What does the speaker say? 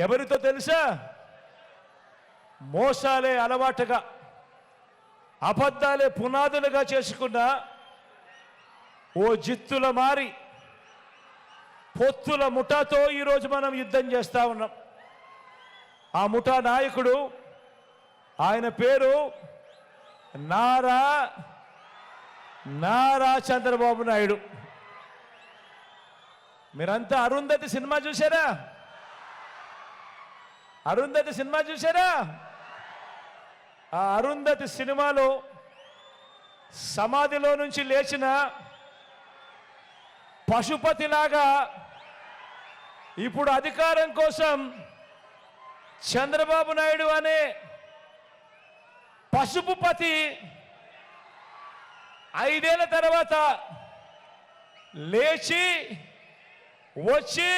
ఎవరితో తెలుసా? మోసాలే అలవాటుగా, అబద్ధాలే పునాదులుగా చేసుకున్న ఓ జిత్తుల మారి పొత్తుల ముఠాతో ఈరోజు మనం యుద్ధం చేస్తా ఉన్నాం. ఆ ముఠా నాయకుడు, ఆయన పేరు నారా చంద్రబాబు నాయుడు. మీరంతా అరుంధతి సినిమా చూసారా? అరుంధతి సినిమా చూసారా? ఆ అరుంధతి సినిమాలో సమాధిలో నుంచి లేచిన పశుపతిలాగా ఇప్పుడు అధికారం కోసం చంద్రబాబు నాయుడు అనే పశుపతి 5 ఏళ్ల తర్వాత లేచి వచ్చి